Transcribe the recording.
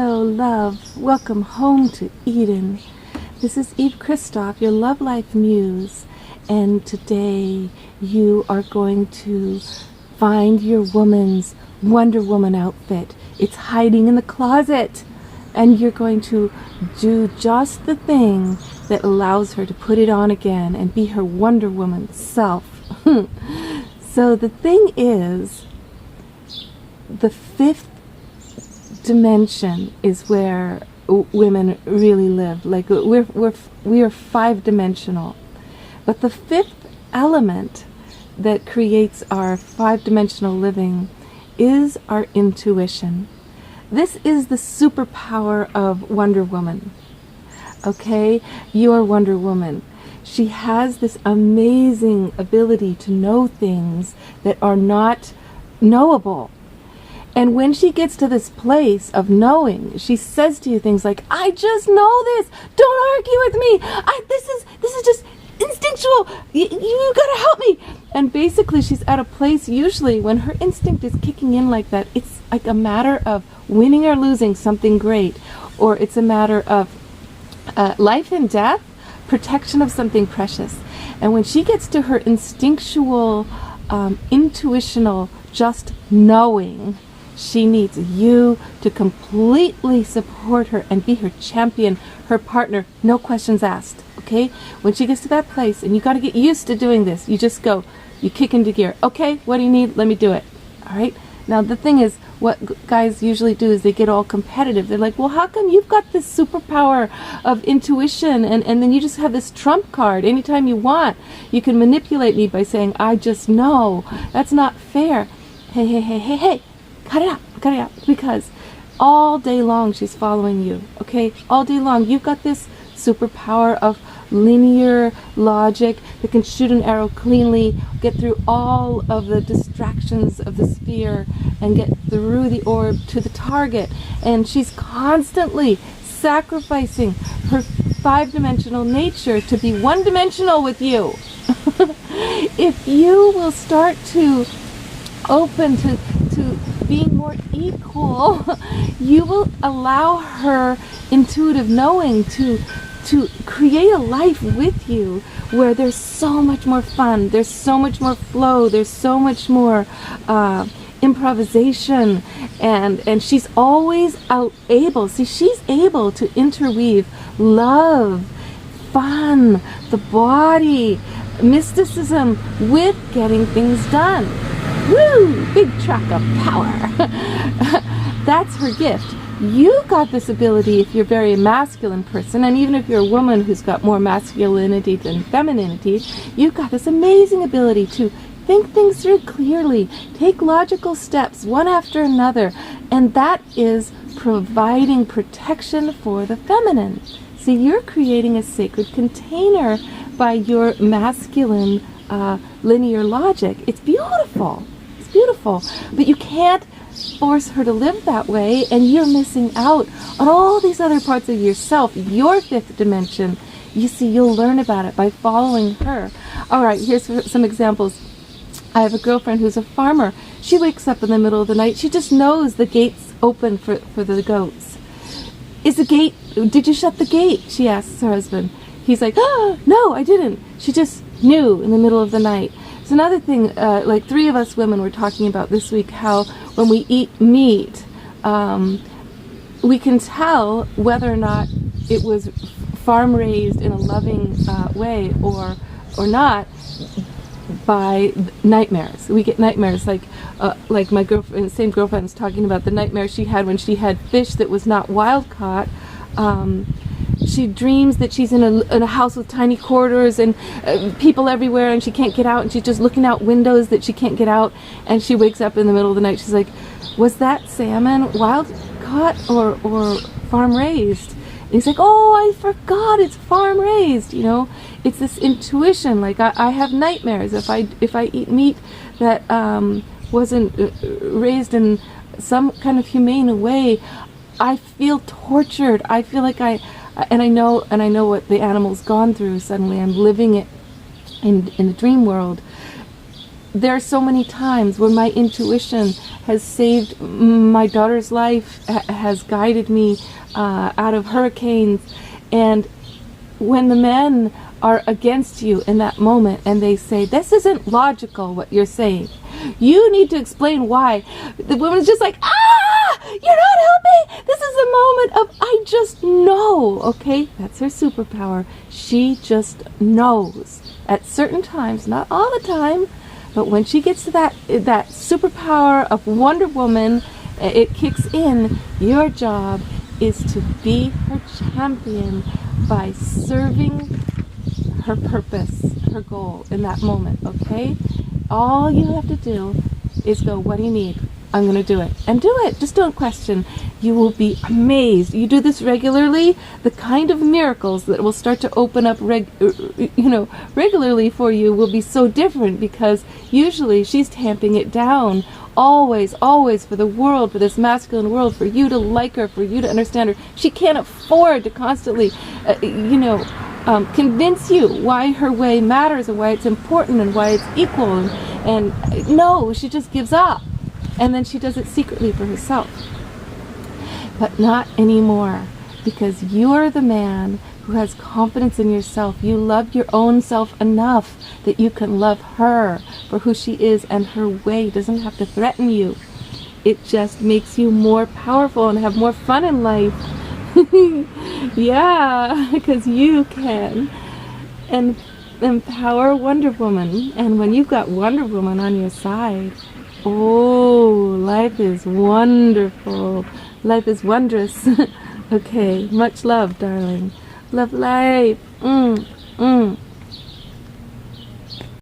Hello, love. Welcome home to Eden. This is Eve Christoph, your Love Life Muse, and today you are going to find your woman's Wonder Woman outfit. It's hiding in the closet, and you're going to do just the thing that allows her to put it on again and be her Wonder Woman self. So the thing is, the fifth dimension is where women really live. Like we are five-dimensional, but the fifth element that creates our five-dimensional living is our intuition. This is the superpower of Wonder Woman. Okay, you're Wonder Woman. She has this amazing ability to know things that are not knowable. And when she gets to this place of knowing, she says to you things like, I just know this. Don't argue with me. This is just instinctual. You gotta help me. And basically she's at a place usually when her instinct is kicking in like that. It's like a matter of winning or losing something great. Or it's a matter of life and death, protection of something precious. And when she gets to her instinctual, intuitional, just knowing, she needs you to completely support her and be her champion, her partner, no questions asked, okay? When she gets to that place, and you got to get used to doing this, you just go, you kick into gear. Okay, what do you need? Let me do it, all right? Now, the thing is, what guys usually do is they get all competitive. They're like, well, how come you've got this superpower of intuition, and then you just have this trump card anytime you want? You can manipulate me by saying, I just know. That's not fair. Hey. Cut it out, because all day long she's following you, okay? All day long, you've got this superpower of linear logic that can shoot an arrow cleanly, get through all of the distractions of the sphere, and get through the orb to the target. And she's constantly sacrificing her five-dimensional nature to be one-dimensional with you. If you will start to open to being more equal, you will allow her intuitive knowing to create a life with you where there's so much more fun, there's so much more flow, there's so much more improvisation, and she's always she's able to interweave love, fun, the body, mysticism with getting things done. Woo! Big track of power. That's her gift. You got this ability if you're a very masculine person, and even if you're a woman who's got more masculinity than femininity, you've got this amazing ability to think things through clearly, take logical steps one after another, and that is providing protection for the feminine. See, you're creating a sacred container by your masculine linear logic. It's beautiful. Beautiful, but you can't force her to live that way, and you're missing out on all these other parts of yourself, your fifth dimension. You see, you'll learn about it by following her. All right, here's some examples. I have a girlfriend who's a farmer. She wakes up in the middle of the night. She just knows the gate's open for the goats. Did you shut the gate? She asks her husband. He's like, oh, no, I didn't. She just knew in the middle of the night. It's another thing, like three of us women were talking about this week, how when we eat meat, we can tell whether or not it was farm raised in a loving way or not by nightmares. We get nightmares, like my girlfriend, same girlfriend was talking about the nightmare she had when she had fish that was not wild caught. She dreams that she's in a house with tiny corridors and people everywhere, and she can't get out, and she's just looking out windows that she can't get out, and she wakes up in the middle of the night. She's like, was that salmon wild caught or farm raised? And he's like, oh, I forgot, it's farm raised. You know, it's this intuition. Like I have nightmares if I eat meat that wasn't raised in some kind of humane way. I feel tortured. I feel like I know what the animal's gone through. Suddenly I'm living it in the dream world. there are so many times when my intuition has saved my daughter's life, has guided me out of hurricanes. And when the men are against you in that moment and they say, this isn't logical what you're saying, you need to explain why, the woman's just like, you're not helping, this is the moment of I just know. Okay, that's her superpower. She just knows at certain times, not all the time, but when she gets to that superpower of Wonder Woman, it kicks in. Your job is to be her champion by serving her purpose, her goal in that moment, okay? All you have to do is go, what do you need? I'm going to do it. And do it. Just don't question. You will be amazed. You do this regularly, the kind of miracles that will start to open up regularly for you will be so different, because usually she's tamping it down. Always, always for the world, for this masculine world, for you to like her, for you to understand her. She can't afford to constantly, convince you why her way matters and why it's important and why it's equal. And no, she just gives up. And then she does it secretly for herself. But not anymore, because you're the man who has confidence in yourself. You love your own self enough that you can love her for who she is, and her way doesn't have to threaten you. It just makes you more powerful and have more fun in life. Yeah, because you can. And empower Wonder Woman. And when you've got Wonder Woman on your side, oh, life is wonderful. Life is wondrous. Okay, much love, darling. Love life.